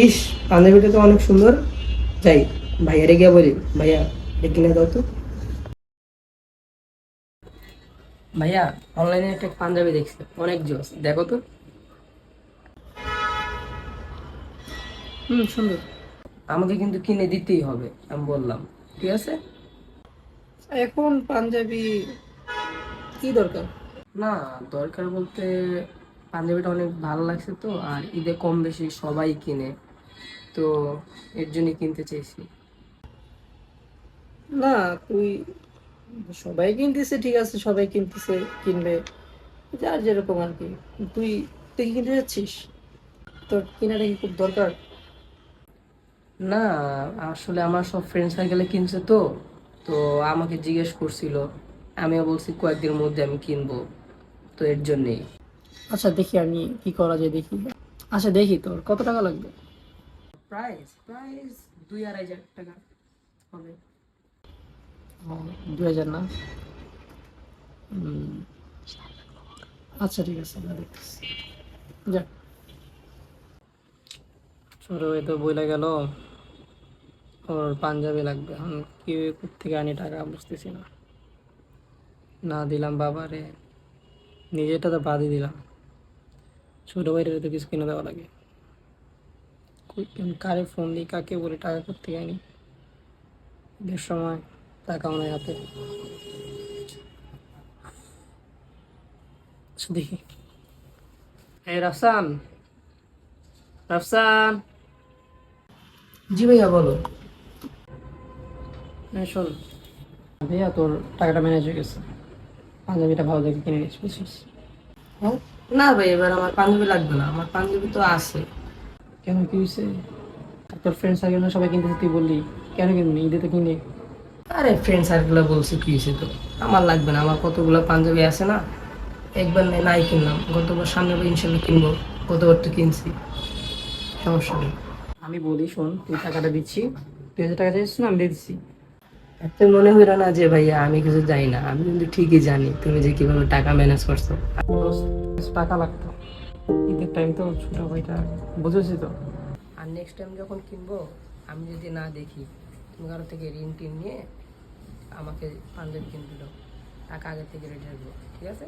ইস, পাঞ্জাবিটা তো অনেক সুন্দর। যাই, ভাইয়ারে গিয়ে বলি, ভাইয়া এটা কিনে দাও তো। ভাইয়া, অনলাইনে একটা পাঞ্জাবি দেখছি, অনেক জোস, দেখো তো। সুন্দর। আমাকে কিন্তু কিনে দিতেই হবে, আমি বললাম। ঠিক আছে। এখন পাঞ্জাবি কি দরকার? না, দরকার বলতে পাঞ্জাবিটা অনেক ভালো লাগছে তো, আর ঈদে কম বেশি সবাই কিনে, তো এর জন্যই কিনতে চাইছি। না, তুই, সবাই কিনতেছে, ঠিক আছে, সবাই কিনতেছে, কিনবে, যার যেরকম আর কি। তুই তুই কি কিনতে যাচ্ছিস? তোর কেনাটা কি খুব দরকার? না, আসলে আমার সব ফ্রেন্ড সার্কেলে কিনছে তো, তো আমাকে জিজ্ঞেস করছিল, আমিও বলছি কয়েকদিনের মধ্যে আমি কিনবো, তো এর জন্যেই। আচ্ছা, দেখি আমি কি করা যায়, দেখি। আচ্ছা, দেখি তোর কত টাকা লাগবে। প্রাইস প্রাইস 2-2.5 হাজার টাকা হবে। ও, 2,000 না? হুম, আচ্ছা, ঠিক আছে, আমি দেখতেছি। যাক, ছোট হয়ে তো বইলা গেল, ওর পাঞ্জাবি লাগবে। এখন কি থেকে আনি টাকা বুঝতেছি না। না দিলাম বাবারে, নিজেরটা তো বাদই দিলাম, ছোট ভাইয়ের তো কিছু কিনে দেওয়া লাগে। কারে ফোন দিই, কাকে বলে টাকা করতে আনি, বেশ সময় টাকাও নাই হাতে। আচ্ছা, দেখি। হ্যাঁ, রাফসান, রাফসান। জি ভাইয়া, বলো। হ্যাঁ, শোন ভাইয়া, তোর টাকাটা ম্যানেজ হয়ে গেছে, পাঞ্জাবিটা ভালো দেখে কিনে নিস, বুঝছিস? হ্যাঁ? না ভাই, এবার আমার পাঞ্জাবি লাগবে না, আমার পাঞ্জাবি তো আছে। কেন, কি হয়েছে? আর তোর ফ্রেন্ড সার্কেল সবাই কিনতেছে, তুই বললি কেন কিনবি, ঈদে তো কিনে। আরে ফ্রেন্ড সার্কেল বলছে, কি হয়েছে তো, আমার লাগবে না, আমার কতগুলো পাঞ্জাবি আছে না, একবার নাই কিনলাম, গতবার, সামনেবার ইনশাল্লাহ কিনবো, গতবার তো কিনছি, সমস্যা নেই। আমি বলি, শোন, তুই টাকাটা দিচ্ছি, 2,000 টাকা চাইছিস না, আমি দিয়ে দিচ্ছি। এত মনে হইল না যে ভাইয়া আমি কিছু জানি না, আমি কিন্তু ঠিকই জানি তুমি যে কিভাবে টাকা ম্যানেজ করছো। কিছু টাকা লাগতো, ঈদের টাইম তো, ছোট ভাইটা, বুঝেছি তো। আর নেক্সট টাইম যখন কিনবো, আমি যদি না দেখি তুমি কারো থেকে ঋণ টিন নিয়ে আমাকে পাঞ্জাবি কিনতে দাও, টাকা আগে থেকে রেডি রাখবো, ঠিক আছে?